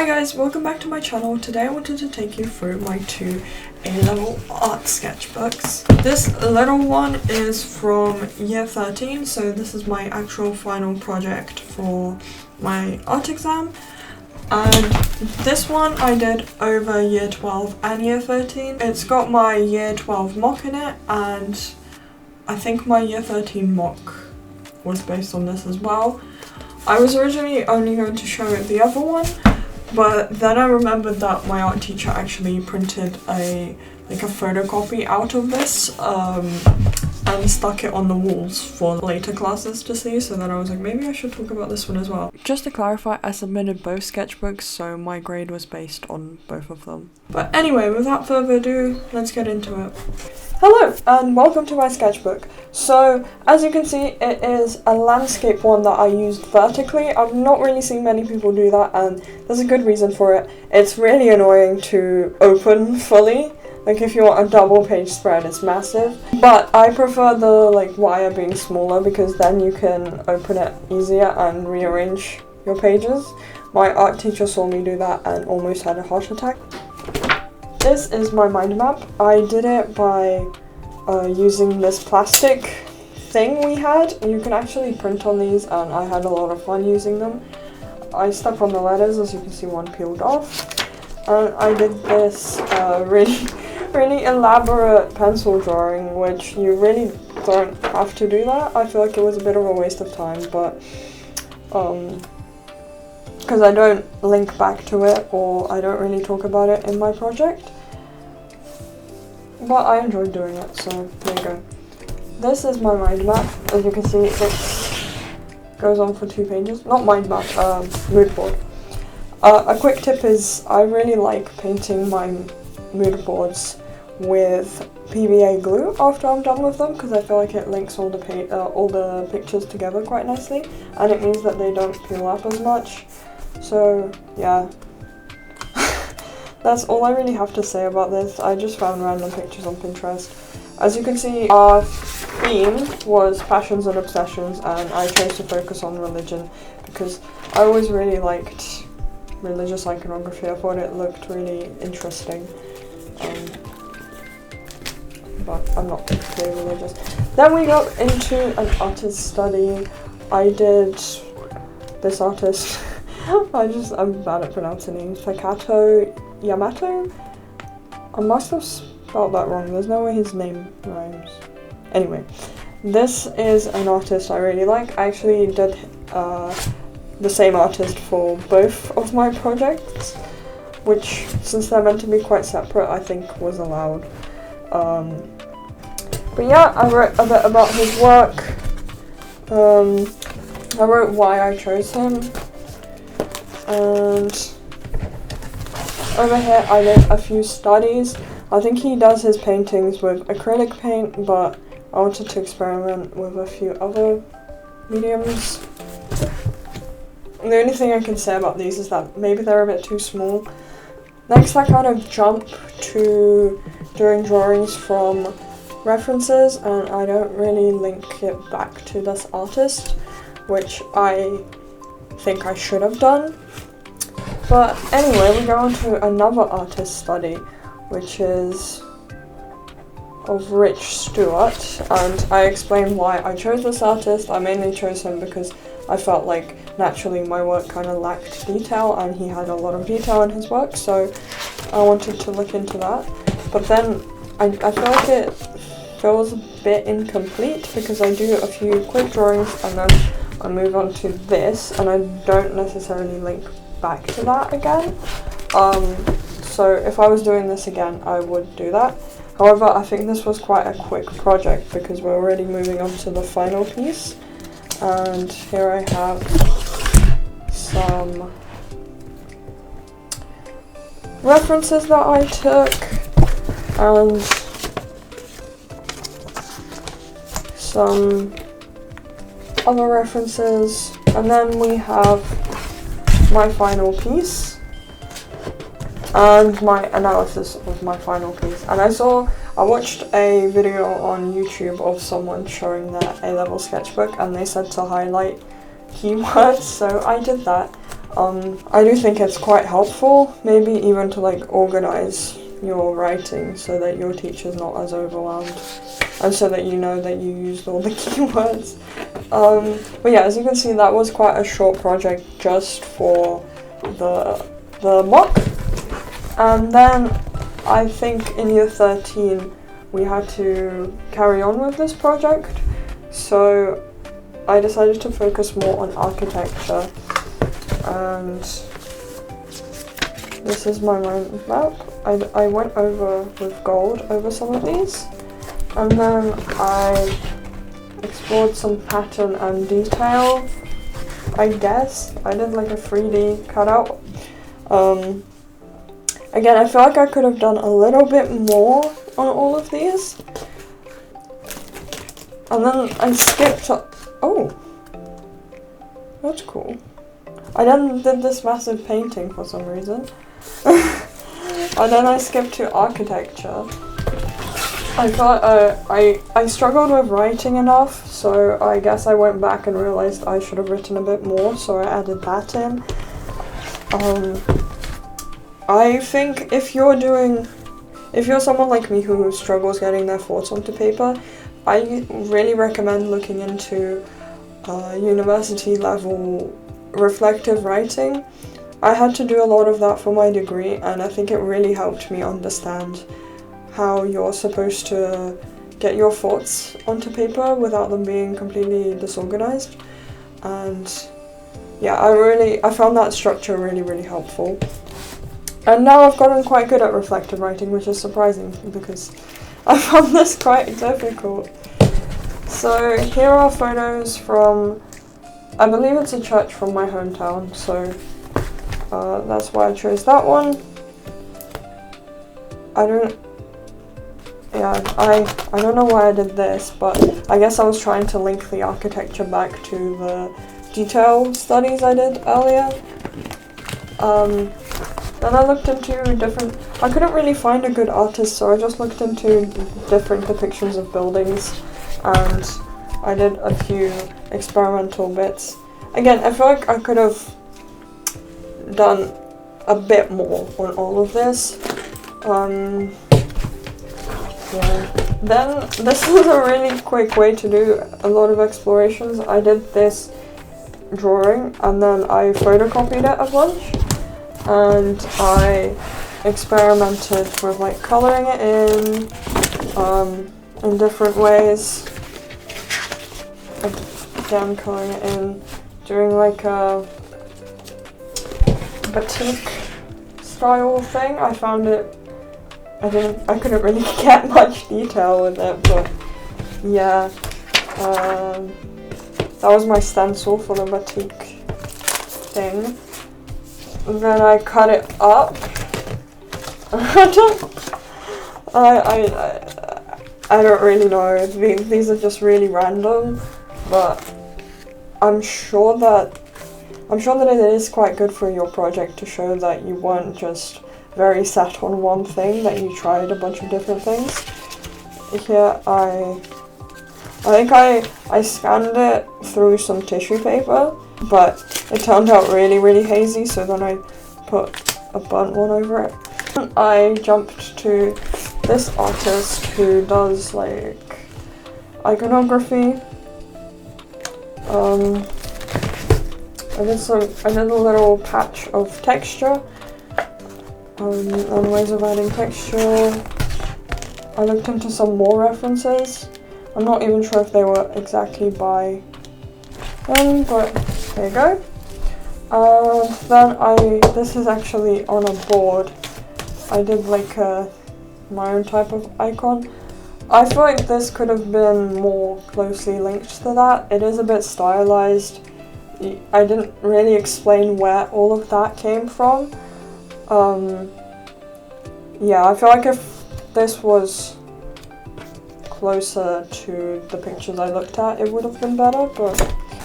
Hi guys, welcome back to my channel. Today I wanted to take you through my two A-level art sketchbooks. This little one is from year 13, so this is my actual final project for my art exam. And this one I did over year 12 and year 13. It's got my year 12 mock in it, and I think my year 13 mock was based on this as well. I was originally only going to show the other one, but then I remembered that my art teacher actually printed a photocopy out of this and stuck it on the walls for later classes to see, so then I was like, maybe I should talk about this one as well. Just to clarify, I submitted both sketchbooks, so my grade was based on both of them. But anyway, without further ado, let's get into it. Hello and welcome to my sketchbook. So as you can see, it is a landscape one that I used vertically. I've not really seen many people do that, and there's a good reason for it. It's really annoying to open fully. Like if you want a double page spread, it's massive. But I prefer the wire being smaller because then you can open it easier and rearrange your pages. My art teacher saw me do that and almost had a heart attack. This is my mind map. I did it by using this plastic thing we had. You can actually print on these, and I had a lot of fun using them. I stuck on the letters, as you can see one peeled off. And I did this really elaborate pencil drawing, which you really don't have to do that. I feel like it was a bit of a waste of time, but because I don't link back to it or I don't really talk about it in my project. But I enjoyed doing it, so there you go. This is my mind map. As you can see, it goes on for 2 pages. Not mind map, mood board. A quick tip is I really like painting my mood boards with PVA glue after I'm done with them, because I feel like it links all the pictures together quite nicely, and it means that they don't peel up as much. So yeah, that's all I really have to say about this. I just found random pictures on Pinterest. As you can see, our theme was passions and obsessions, and I chose to focus on religion because I always really liked religious iconography. I thought it looked really interesting, but I'm not particularly religious. Then we got into an artist study. I did this artist. I'm bad at pronouncing names. Takato Yamato? I must have spelled that wrong. There's no way his name rhymes. Anyway, this is an artist I really like. I actually did the same artist for both of my projects, which, since they're meant to be quite separate, I think was allowed. But yeah, I wrote a bit about his work. I wrote why I chose him. And over here I did a few studies. I think he does his paintings with acrylic paint, but I wanted to experiment with a few other mediums. The only thing I can say about these is that maybe they're a bit too small. Next I kind of jump to doing drawings from references, and I don't really link it back to this artist, which I think I should have done. But anyway, we go on to another artist study, which is of Rich Stewart, and I explain why I chose this artist. I mainly chose him because I felt like naturally my work kind of lacked detail, and he had a lot of detail in his work, so I wanted to look into that. But then I feel like it feels a bit incomplete because I do a few quick drawings and then I move on to this, and I don't necessarily link back to that again. So if I was doing this again, I would do that. However, I think this was quite a quick project because we're already moving on to the final piece. And here I have some references that I took and some other references, and then we have my final piece and my analysis of my final piece. And I watched a video on YouTube of someone showing their A-level sketchbook, and they said to highlight keywords, so I did that. I do think it's quite helpful, maybe even to like organize your writing so that your teacher's not as overwhelmed and so that you know that you used all the keywords. But yeah, as you can see, that was quite a short project just for the mock. And then I think in year 13 we had to carry on with this project, so I decided to focus more on architecture. And this is my mind map. I went over with gold over some of these, and then I explored some pattern and detail, I guess. I did like a 3D cutout. Again, I feel like I could have done a little bit more on all of these. And then I skipped up. Oh, that's cool. I then did this massive painting for some reason. And then I skipped to architecture. I thought I struggled with writing enough, so I guess I went back and realized I should have written a bit more, so I added that in. I think if you're someone like me who struggles getting their thoughts onto paper, I really recommend looking into university level reflective writing. I had to do a lot of that for my degree, and I think it really helped me understand how you're supposed to get your thoughts onto paper without them being completely disorganized. And yeah, I found that structure really helpful. And now I've gotten quite good at reflective writing, which is surprising because I found this quite difficult. So here are photos from, I believe it's a church from my hometown, so that's why I chose that one. I don't know why I did this, but I guess I was trying to link the architecture back to the detail studies I did earlier. Then I looked into I couldn't really find a good artist, so I just looked into different depictions of buildings, and I did a few experimental bits. Again, I feel like I could have done a bit more on all of this. Yeah. Then this is a really quick way to do a lot of explorations. I did this drawing and then I photocopied it a bunch, and I experimented with like colouring it in different ways. Again, colouring it in, doing like a batik style thing. I found it, I couldn't really get much detail with it, but yeah, that was my stencil for the batik thing. And then I cut it up. I don't really know. These are just really random, but I'm sure that it is quite good for your project to show that you weren't just very set on one thing, that you tried a bunch of different things. Here I think I scanned it through some tissue paper, but it turned out really hazy, so then I put a burnt one over it. I jumped to this artist who does like iconography. I did a little patch of texture and ways of adding texture. I looked into some more references. I'm not even sure if they were exactly by him, but there you go. Then this is actually on a board. I did like my own type of icon. I feel like this could have been more closely linked to that. It is a bit stylized. I didn't really explain where all of that came from. Yeah, I feel like if this was closer to the pictures I looked at, it would have been better, but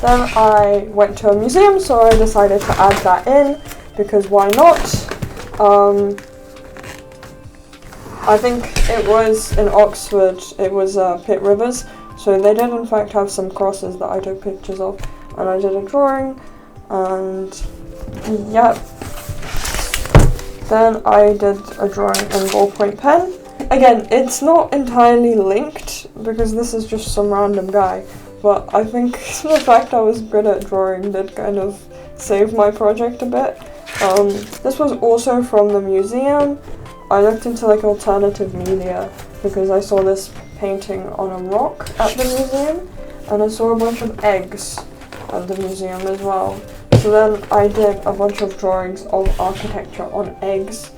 then I went to a museum, so I decided to add that in, because why not? I think it was in Oxford, it was Pitt Rivers, so they did in fact have some crosses that I took pictures of, and I did a drawing, and Yep. Then I did a drawing in ballpoint pen. Again, it's not entirely linked because this is just some random guy, but I think the fact I was good at drawing did kind of save my project a bit. This was also from the museum. I looked into like alternative media because I saw this painting on a rock at the museum, and I saw a bunch of eggs at the museum as well. So then I did a bunch of drawings of architecture on eggs,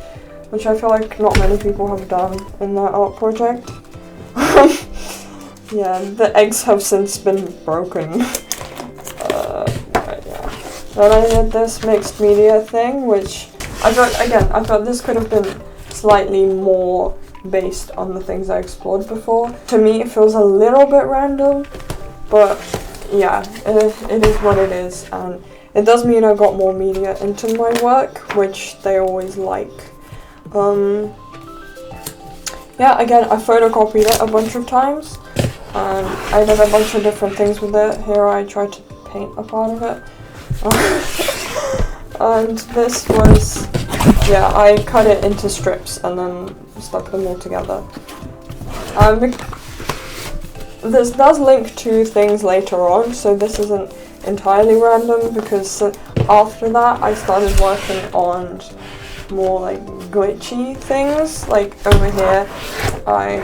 which I feel like not many people have done in their art project. Yeah, the eggs have since been broken. But yeah. Then I did this mixed media thing, which I thought this could have been slightly more based on the things I explored before. To me, it feels a little bit random, but yeah, it is what it is, and it does mean I got more media into my work, which they always like. Yeah, again, I photocopied it a bunch of times, and I did a bunch of different things with it. Here I tried to paint a part of it. And this was, yeah, I cut it into strips and then stuck them all together. This does link to things later on, so this isn't entirely random, because after that I started working on more like glitchy things. Like over here I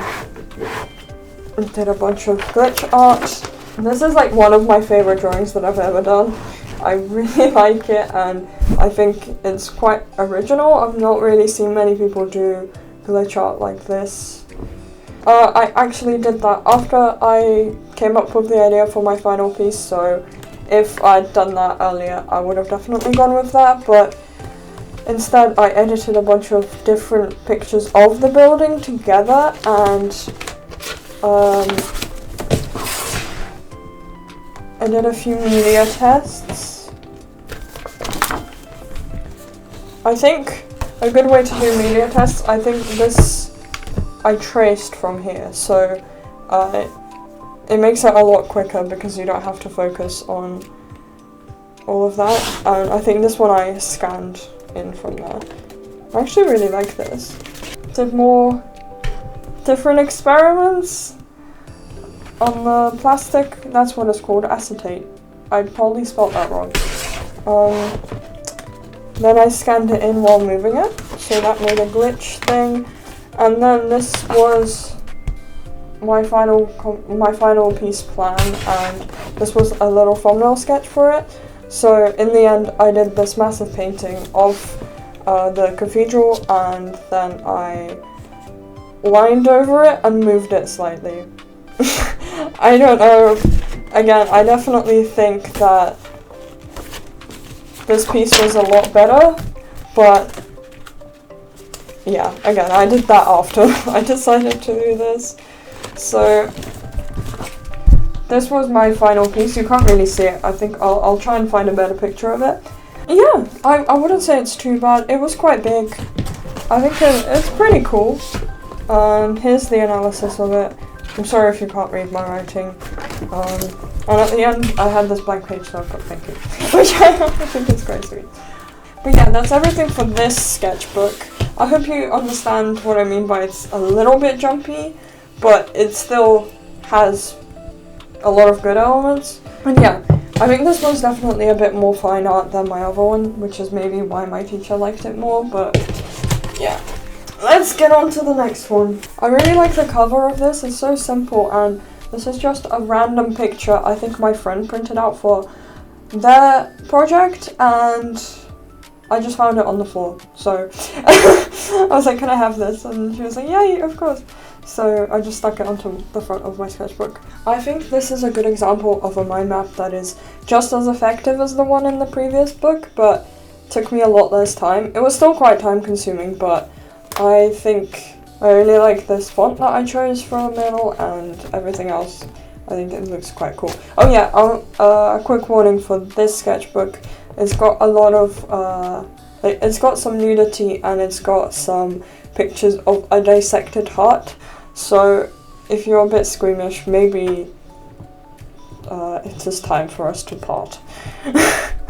did a bunch of glitch art. This is like one of my favorite drawings that I've ever done. I really like it, and I think it's quite original. I've not really seen many people do glitch art like this. I actually did that after I came up with the idea for my final piece, so if I'd done that earlier I would have definitely gone with that, but instead I edited a bunch of different pictures of the building together, and I did a few media tests. I think a good way to do media tests, I think this I traced from here, so it makes it a lot quicker because you don't have to focus on all of that, and I think this one I scanned in from there. I actually really like this. Did more different experiments on the plastic. That's what it's called, acetate. I probably spelled that wrong. Then I scanned it in while moving it, so that made a glitch thing. And then this was my final piece plan, and this was a little thumbnail sketch for it. So in the end I did this massive painting of the cathedral, and then I lined over it and moved it slightly. I don't know, again, I definitely think that this piece was a lot better, but yeah, again, I did that after I decided to do this. So this was my final piece. You can't really see it. I think I'll try and find a better picture of it. Yeah, I wouldn't say it's too bad. It was quite big. I think it's pretty cool. Here's the analysis of it. I'm sorry if you can't read my writing. And at the end, I had this blank page, so I've got thank you, which I think is quite sweet. But yeah, that's everything for this sketchbook. I hope you understand what I mean by it's a little bit jumpy, but it still has a lot of good elements. And yeah, I think this one's definitely a bit more fine art than my other one, which is maybe why my teacher liked it more, but yeah. Let's get on to the next one. I really like the cover of this. It's so simple, and this is just a random picture I think my friend printed out for their project, and I just found it on the floor. So I was like, can I have this? And she was like, yeah, of course. So I just stuck it onto the front of my sketchbook. I think this is a good example of a mind map that is just as effective as the one in the previous book, but took me a lot less time. It was still quite time consuming, but I think I really like this font that I chose for the middle, and everything else. I think it looks quite cool. Oh yeah, a quick warning for this sketchbook. It's got a lot of, it's got some nudity, and it's got some pictures of a dissected heart. So if you're a bit squeamish, maybe it is time for us to part.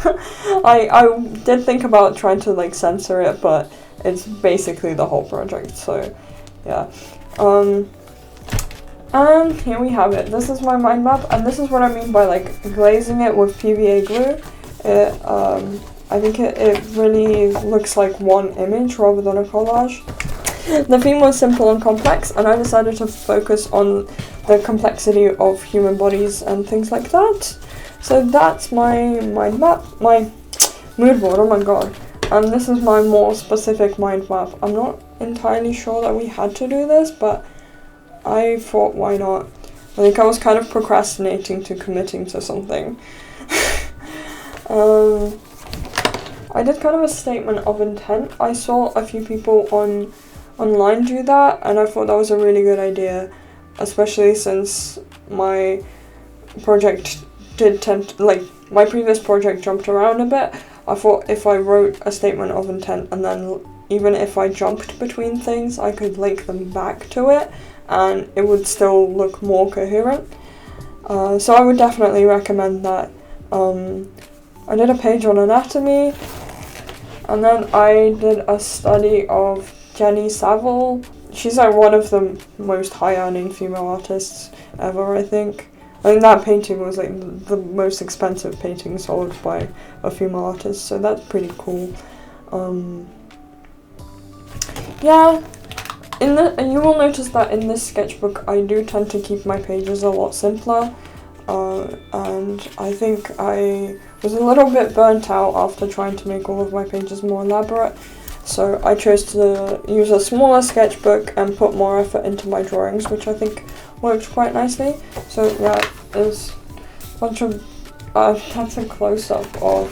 I did think about trying to like censor it, but it's basically the whole project, so yeah. And here we have it. This is my mind map, and this is what I mean by like glazing it with PVA glue. I think it really looks like one image rather than a collage. The theme was simple and complex, and I decided to focus on the complexity of human bodies and things like that. So that's my mind map, my mood board, oh my god. And this is my more specific mind map. I'm not entirely sure that we had to do this, but I thought, why not? I think I was kind of procrastinating to committing to something. I did kind of a statement of intent. I saw a few people online do that, and I thought that was a really good idea, especially since my project did tend to, like, my previous project jumped around a bit. I thought if I wrote a statement of intent and then even if I jumped between things, I could link them back to it and it would still look more coherent. So I would definitely recommend that. I did a page on anatomy, and then I did a study of Jenny Saville. She's like one of the most high-earning female artists ever, I think. I think that painting was like the most expensive painting sold by a female artist, so that's pretty cool. Yeah, you will notice that in this sketchbook I do tend to keep my pages a lot simpler, and I think I was a little bit burnt out after trying to make all of my pages more elaborate, so I chose to use a smaller sketchbook and put more effort into my drawings, which I think worked quite nicely. So yeah, there's a bunch of, that's a close-up of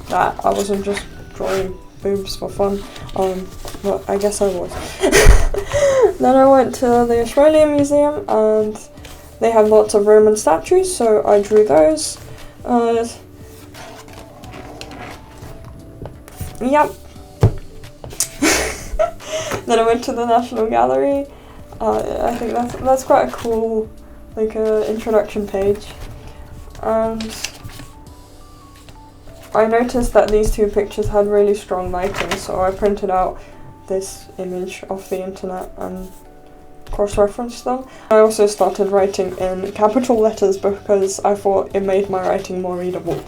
that. I wasn't just drawing boobs for fun, but I guess I was. Then I went to the Australian Museum, and they had lots of Roman statues, so I drew those. Yep. Then I went to the National Gallery. I think that's quite a cool, like, introduction page. And I noticed that these two pictures had really strong lighting, so I printed out this image off the internet and cross-referenced them. I also started writing in capital letters because I thought it made my writing more readable.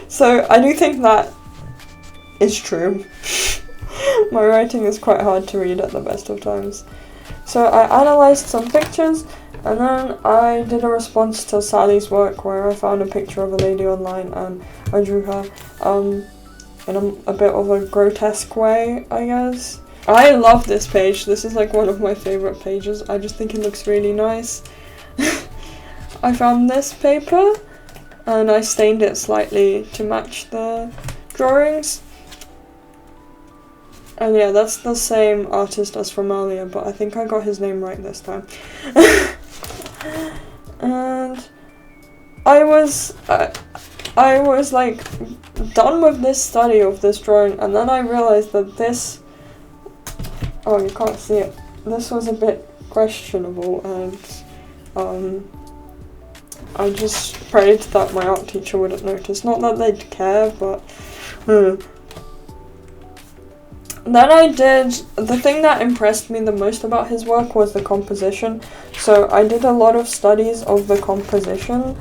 So I do think that is true. My writing is quite hard to read at the best of times. So I analysed some pictures, and then I did a response to Sally's work where I found a picture of a lady online and I drew her in a bit of a grotesque way, I guess. I love this page. This is like one of my favourite pages. I just think it looks really nice. I found this paper and I stained it slightly to match the drawings. And yeah, that's the same artist as from earlier, but I think I got his name right this time. And I was like done with this study of this drawing, and then I realized that this, oh, you can't see it, this was a bit questionable, and I just prayed that my art teacher wouldn't notice. Not that they'd care, but Then I did, the thing that impressed me the most about his work was the composition. So I did a lot of studies of the composition,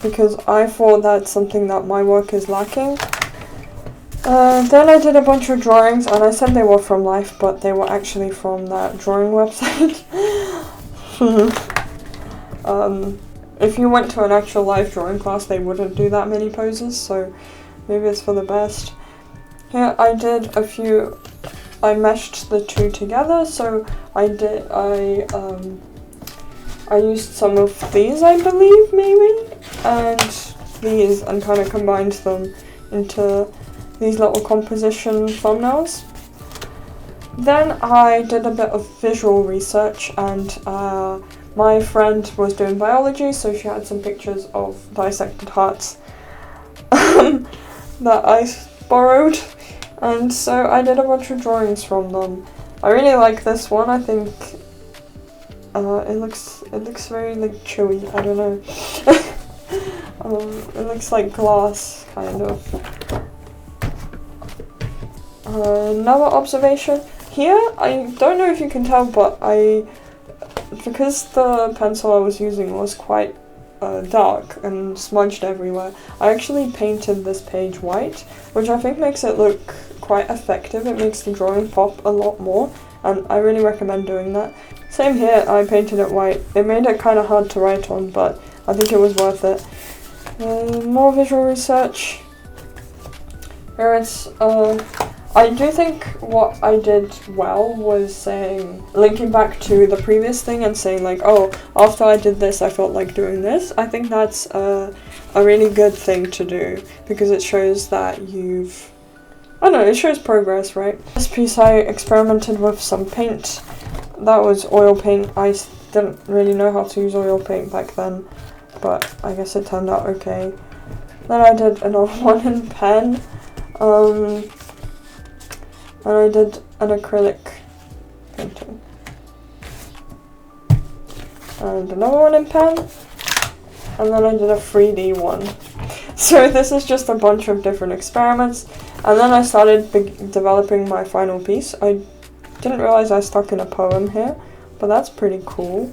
because I thought that's something that my work is lacking. Then I did a bunch of drawings, and I said they were from life, but they were actually from that drawing website. If you went to an actual live drawing class, they wouldn't do that many poses, so maybe it's for the best. Here I did a few, I meshed the two together, so I used some of these, I believe, maybe, and these, and kind of combined them into these little composition thumbnails. Then I did a bit of visual research, and my friend was doing biology, so she had some pictures of dissected hearts that I borrowed, and so I did a bunch of drawings from them. I really like this one. I think it looks very like chewy, I don't know. It looks like glass, kind of. Another observation. Here, I don't know if you can tell, but because the pencil I was using was quite dark and smudged everywhere, I actually painted this page white, which I think makes it look quite effective. It makes the drawing pop a lot more, and I really recommend doing that. Same here, I painted it white. It made it kind of hard to write on, but I think it was worth it. More visual research. Here it's, I do think what I did well was linking back to the previous thing and saying like, oh, after I did this I felt like doing this. I think that's a really good thing to do, because it shows that it shows progress, right? This piece I experimented with some paint. That was oil paint. I didn't really know how to use oil paint back then, but I guess it turned out okay. Then I did another one in pen. And I did an acrylic painting. And another one in pen. And then I did a 3D one. So this is just a bunch of different experiments. And then I started developing my final piece. I didn't realize I stuck in a poem here, but that's pretty cool.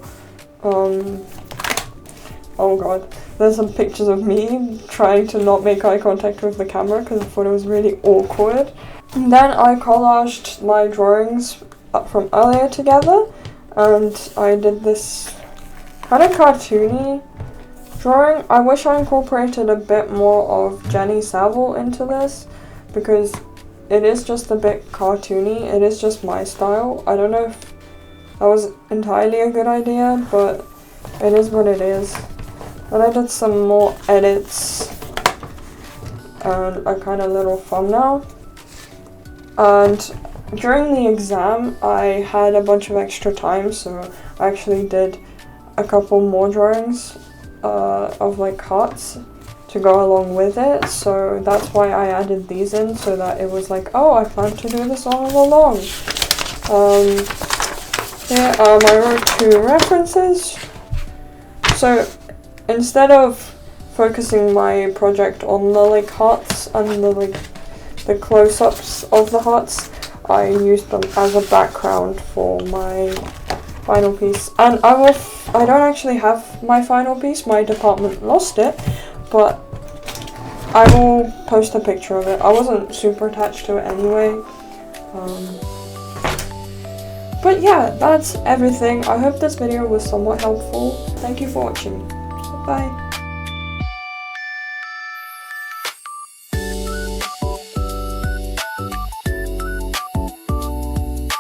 Oh god. There's some pictures of me trying to not make eye contact with the camera because I thought it was really awkward. And then I collaged my drawings from earlier together, and I did this kind of cartoony drawing. I wish I incorporated a bit more of Jenny Savile into this, because it is just a bit cartoony. It is just my style. I don't know if that was entirely a good idea, but it is what it is. Then I did some more edits and a kind of little thumbnail. And during the exam, I had a bunch of extra time, so I actually did a couple more drawings of like hearts to go along with it. So that's why I added these in, so that it was like, oh, I plan to do this all along. Here are my 2 references. So instead of focusing my project on the like hearts and the close-ups of the hearts, I used them as a background for my final piece. And I don't actually have my final piece, my department lost it, but I will post a picture of it. I wasn't super attached to it anyway. But yeah, that's everything. I hope this video was somewhat helpful. Thank you for watching. Bye.